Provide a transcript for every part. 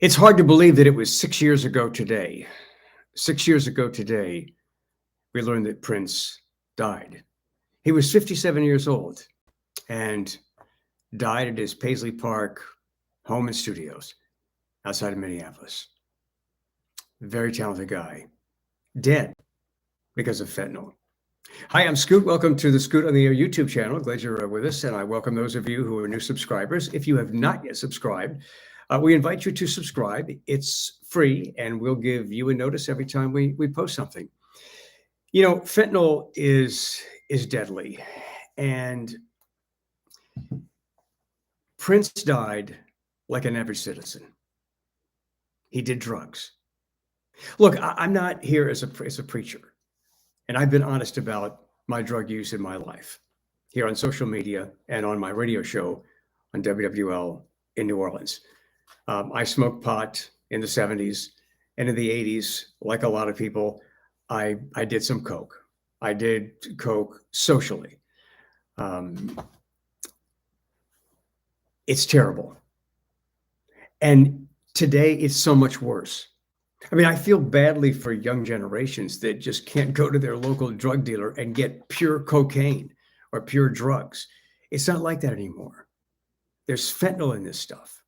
It's hard to believe that it was 6 years ago today. 6 years ago today, we learned that Prince died. He was 57 years old and died at his Paisley Park home and studios outside of Minneapolis. Very talented guy, dead because of fentanyl. Hi, I'm Scoot. Welcome to the Scoot on the Air YouTube channel. Glad you're with us, and I welcome those of you who are new subscribers. If you have not yet subscribed, we invite you to subscribe. It's free, and we'll give you a notice every time we post something. You know, fentanyl is deadly, and Prince died like an average citizen. He did drugs. Look, I'm not here as a preacher, and I've been honest about my drug use in my life here on social media and on my radio show on WWL in New Orleans. I smoked pot in the 70s, and in the 80s, like a lot of people, I did some coke. I did coke socially. It's terrible. And today it's so much worse. I mean, I feel badly for young generations that just can't go to their local drug dealer and get pure cocaine or pure drugs. It's not like that anymore. There's fentanyl in this stuff.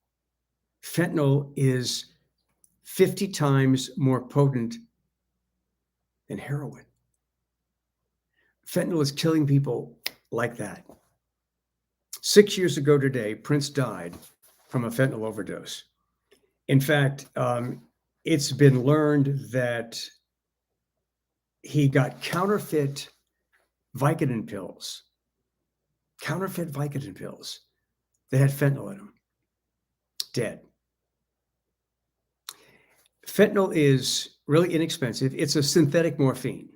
Fentanyl is 50 times more potent than heroin. Fentanyl is killing people like that. 6 years ago today, Prince died from a fentanyl overdose. In fact, it's been learned that he got counterfeit Vicodin pills that had fentanyl in them. Dead. Fentanyl is really inexpensive. It's a synthetic morphine.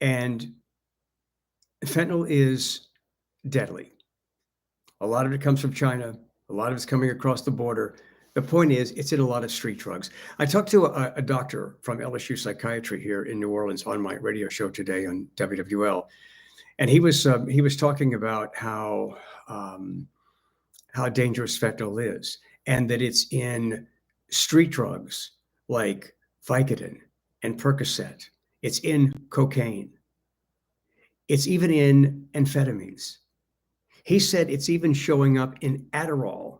And fentanyl is deadly. A lot of it comes from China. A lot of it's coming across the border. The point is, it's in a lot of street drugs. I talked to a doctor from LSU Psychiatry here in New Orleans on my radio show today on WWL, and he was talking about how dangerous fentanyl is, and that it's in street drugs like Vicodin and Percocet. It's in cocaine. It's even in amphetamines. He said it's even showing up in Adderall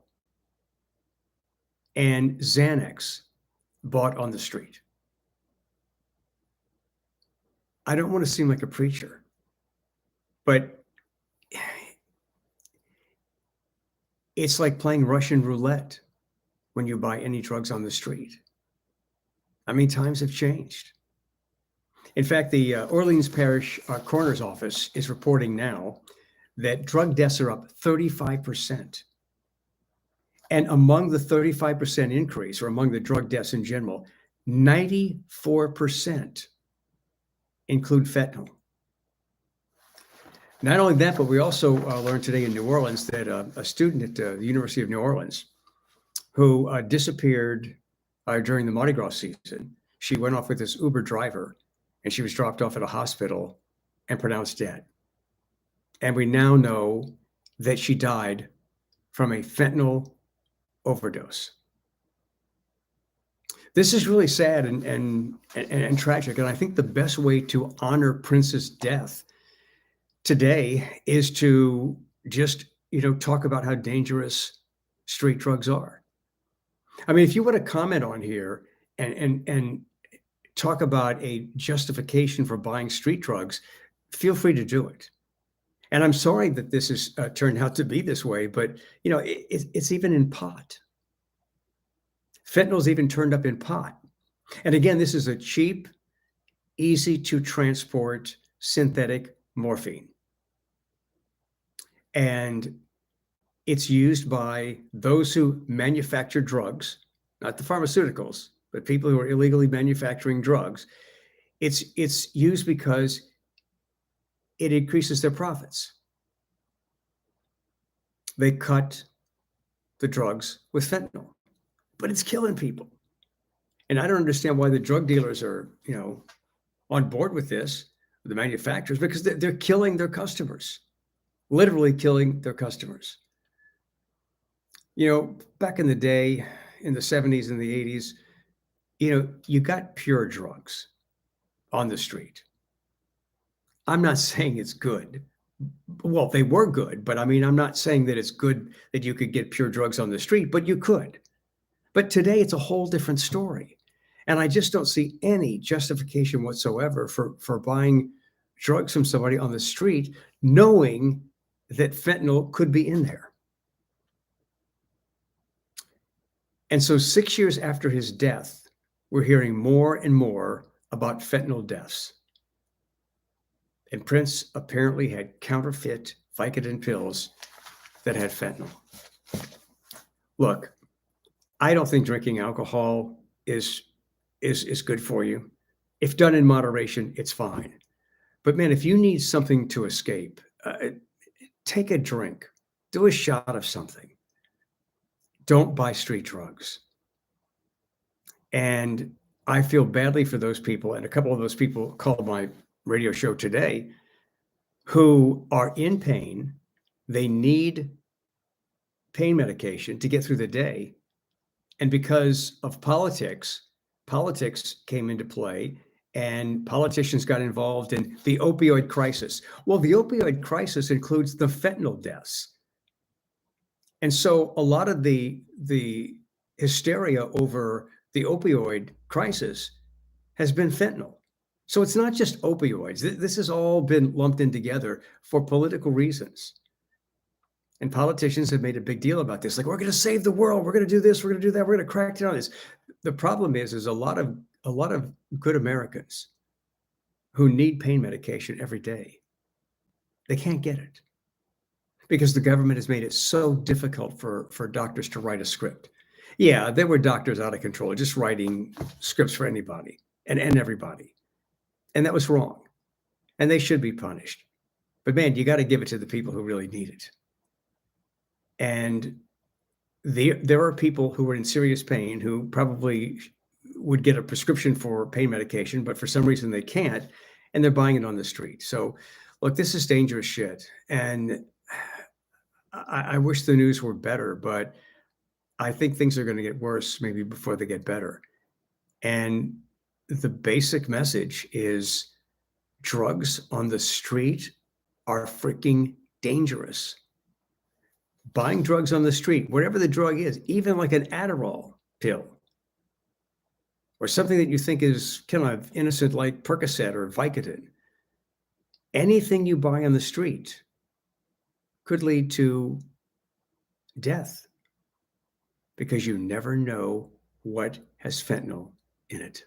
and Xanax bought on the street. I don't want to seem like a preacher, but it's like playing Russian roulette when you buy any drugs on the street. I mean, times have changed. In fact, the Orleans Parish Coroner's Office is reporting now that drug deaths are up 35%. And among the 35% increase, or among the drug deaths in general, 94% include fentanyl. Not only that, but we also learned today in New Orleans that a student at the University of New Orleans who disappeared during the Mardi Gras season, she went off with this Uber driver, and she was dropped off at a hospital and pronounced dead. And we now know that she died from a fentanyl overdose. This is really sad and tragic. And I think the best way to honor Prince's death today is to just, talk about how dangerous street drugs are. I mean, if you want to comment on here and talk about a justification for buying street drugs, feel free to do it. And I'm sorry that this has turned out to be this way, but it's even in pot. Fentanyl's even turned up in pot. And again, this is a cheap, easy to transport synthetic morphine. And it's used by those who manufacture drugs, not the pharmaceuticals, but people who are illegally manufacturing drugs. It's used because it increases their profits. They cut the drugs with fentanyl, but it's killing people. And I don't understand why the drug dealers are, on board with this, the manufacturers, because they're killing their customers, literally killing their customers. Back in the day, in the 70s and the 80s, you got pure drugs on the street. I'm not saying it's good. Well, they were good, but I mean, I'm not saying that it's good that you could get pure drugs on the street, but you could. But today it's a whole different story. And I just don't see any justification whatsoever for buying drugs from somebody on the street, knowing that fentanyl could be in there. And so 6 years after his death, we're hearing more and more about fentanyl deaths. And Prince apparently had counterfeit Vicodin pills that had fentanyl. Look, I don't think drinking alcohol is good for you. If done in moderation, it's fine. But man, if you need something to escape, take a drink, do a shot of something. Don't buy street drugs. And I feel badly for those people, and a couple of those people called my radio show today, who are in pain. They need pain medication to get through the day. And because of politics came into play, and politicians got involved in the opioid crisis. Well, the opioid crisis includes the fentanyl deaths. And so a lot of the hysteria over the opioid crisis has been fentanyl. So it's not just opioids. This has all been lumped in together for political reasons. And politicians have made a big deal about this. Like, we're going to save the world. We're going to do this. We're going to do that. We're going to crack down on this. The problem is a lot of good Americans who need pain medication every day, they can't get it because the government has made it so difficult for doctors to write a script. Yeah, there were doctors out of control, just writing scripts for anybody and everybody. And that was wrong. And they should be punished. But man, you got to give it to the people who really need it. And there are people who are in serious pain who probably would get a prescription for pain medication, but for some reason they can't, and they're buying it on the street. So, look, this is dangerous shit. And I wish the news were better, but I think things are going to get worse maybe before they get better. And the basic message is drugs on the street are freaking dangerous. Buying drugs on the street, whatever the drug is, even like an Adderall pill or something that you think is kind of innocent like Percocet or Vicodin, anything you buy on the street could lead to death because you never know what has fentanyl in it.